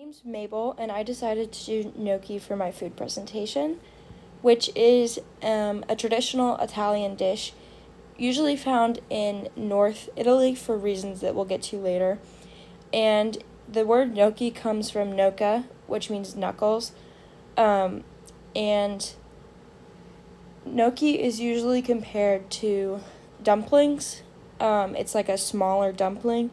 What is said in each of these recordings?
name's Mabel, and I decided to do gnocchi for my food presentation, which is a traditional Italian dish, usually found in North Italy for reasons that we'll get to later. And the word gnocchi comes from gnocca, which means knuckles, um, and gnocchi is usually compared to dumplings. It's like a smaller dumpling,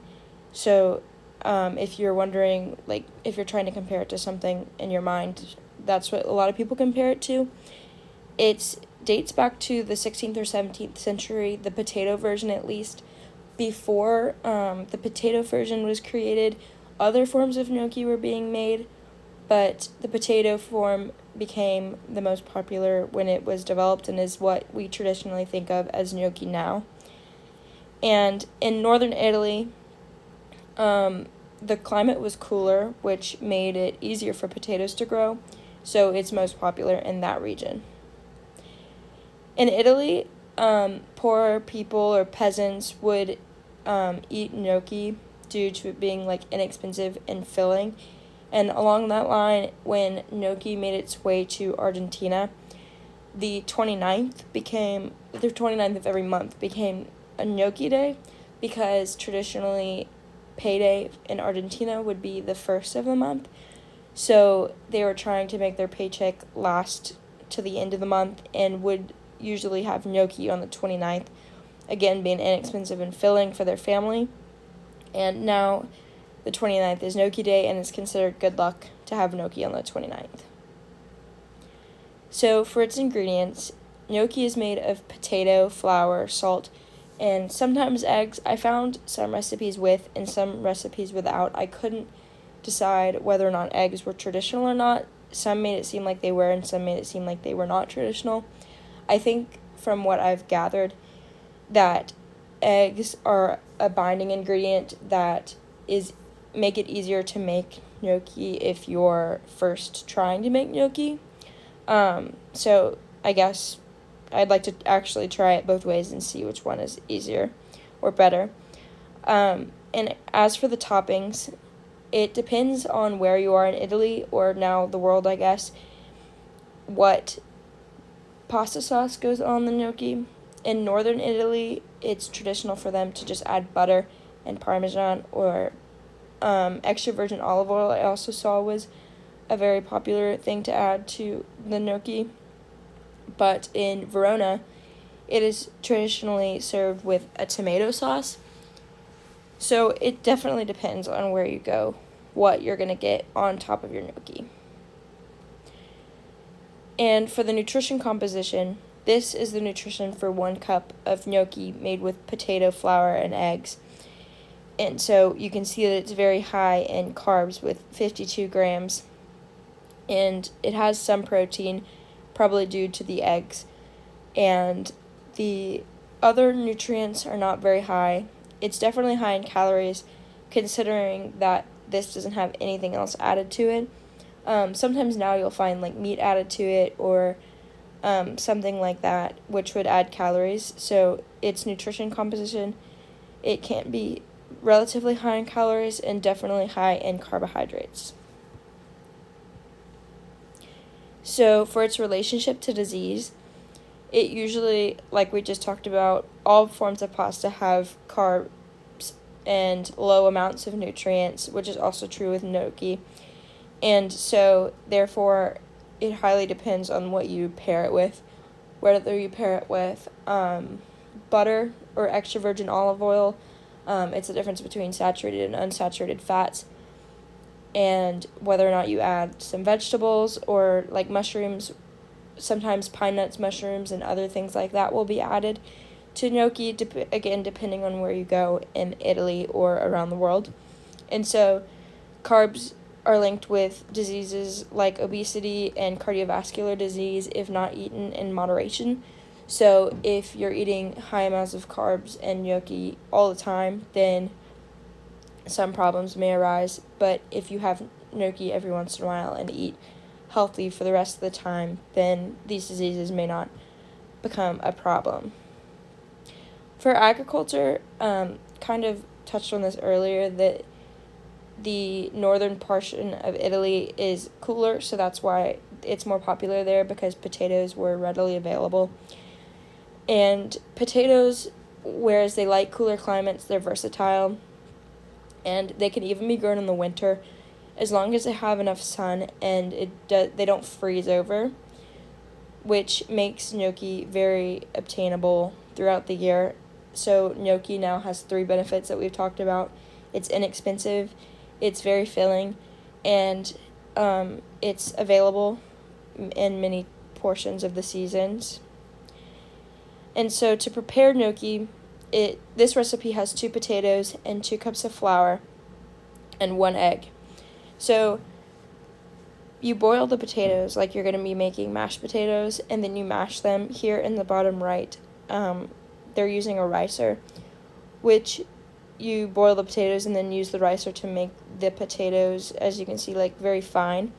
so if you're wondering, like, if you're trying to compare it to something in your mind, that's what a lot of people compare it to. It dates back to the 16th or 17th century, the potato version at least. Before the potato version was created, other forms of gnocchi were being made, but the potato form became the most popular when it was developed and is what we traditionally think of as gnocchi now. And in northern Italy, the climate was cooler, which made it easier for potatoes to grow, so it's most popular in that region. In Italy, poor people or peasants would eat gnocchi due to it being like inexpensive and filling. And along that line, when gnocchi made its way to Argentina, the 29th of every month became a gnocchi day, because traditionally payday in Argentina would be the first of the month. So they were trying to make their paycheck last to the end of the month and would usually have gnocchi on the 29th, again being inexpensive and filling for their family. And now the 29th is gnocchi day, and it's considered good luck to have gnocchi on the 29th. So for its ingredients, gnocchi is made of potato, flour, salt, and sometimes eggs. I found some recipes with and some recipes without. I couldn't decide whether or not eggs were traditional or not. Some made it seem like they were, and some made it seem like they were not traditional. I think from what I've gathered that eggs are a binding ingredient that is make it easier to make gnocchi if you're first trying to make gnocchi. So I guess I'd like to actually try it both ways and see which one is easier or better. And as for the toppings, it depends on where you are in Italy, or now the world, I guess, what pasta sauce goes on the gnocchi. In northern Italy, it's traditional for them to just add butter and Parmesan, or extra virgin olive oil. I also saw was a very popular thing to add to the gnocchi. But in Verona, it is traditionally served with a tomato sauce. So it definitely depends on where you go, what you're going to get on top of your gnocchi. And for the nutrition composition, this is the nutrition for 1 cup of gnocchi made with potato, flour, and eggs. And so you can see that it's very high in carbs with 52 grams. And it has some protein, probably due to the eggs. And the other nutrients are not very high. It's definitely high in calories, considering that this doesn't have anything else added to it. Sometimes now you'll find like meat added to it, or something like that, which would add calories. So its nutrition composition, it can be relatively high in calories and definitely high in carbohydrates. So for its relationship to disease, it usually, like we just talked about, all forms of pasta have carbs and low amounts of nutrients, which is also true with gnocchi. And so, therefore, it highly depends on what you pair it with, whether you pair it with butter or extra virgin olive oil. It's the difference between saturated and unsaturated fats, and whether or not you add some vegetables or like mushrooms. Sometimes pine nuts, mushrooms, and other things like that will be added to gnocchi, again, depending on where you go in Italy or around the world. And so carbs are linked with diseases like obesity and cardiovascular disease if not eaten in moderation. So if you're eating high amounts of carbs and gnocchi all the time, then some problems may arise. But if you have gnocchi every once in a while and eat healthy for the rest of the time, then these diseases may not become a problem. For agriculture, kind of touched on this earlier, that the northern portion of Italy is cooler, so that's why it's more popular there, because potatoes were readily available. And potatoes, whereas they like cooler climates, they're versatile, and they can even be grown in the winter as long as they have enough sun and they don't freeze over, which makes gnocchi very obtainable throughout the year. So gnocchi now has 3 benefits that we've talked about. It's inexpensive, it's very filling, and it's available in many portions of the seasons. And so to prepare gnocchi, this recipe has 2 potatoes and 2 cups of flour and 1 egg. So you boil the potatoes like you're going to be making mashed potatoes, and then you mash them. Here in the bottom right, they're using a ricer, which you boil the potatoes and then use the ricer to make the potatoes, as you can see, like very fine.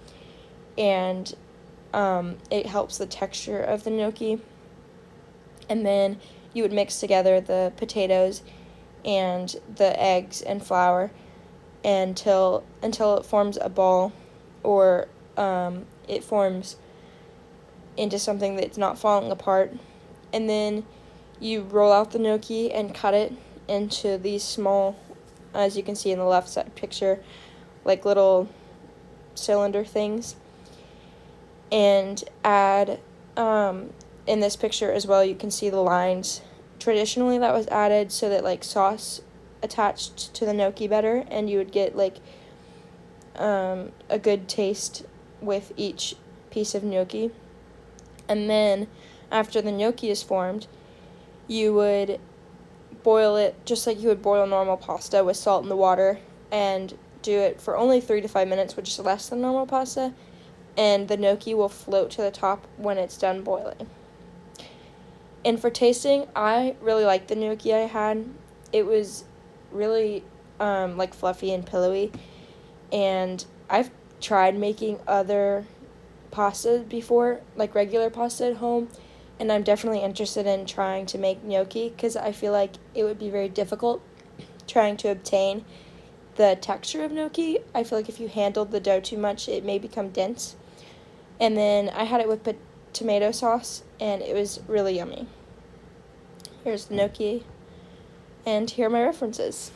And it helps the texture of the gnocchi. And then you would mix together the potatoes and the eggs and flour until it forms a ball, or it forms into something that's not falling apart. And then you roll out the gnocchi and cut it into these small, as you can see in the left side picture, like little cylinder things. And add, in this picture as well, you can see the lines. Traditionally that was added so that like sauce attached to the gnocchi better, and you would get like a good taste with each piece of gnocchi. And then after the gnocchi is formed, you would boil it just like you would boil normal pasta with salt in the water, and do it for only 3 to 5 minutes, which is less than normal pasta, and the gnocchi will float to the top when it's done boiling. And for tasting, I really liked the gnocchi I had. It was really like fluffy and pillowy, and I've tried making other pasta before, like regular pasta at home, and I'm definitely interested in trying to make gnocchi, because I feel like it would be very difficult trying to obtain the texture of gnocchi. I feel like if you handled the dough too much, it may become dense. And then I had it with tomato sauce, and it was really yummy. Here's the gnocchi, and here are my references.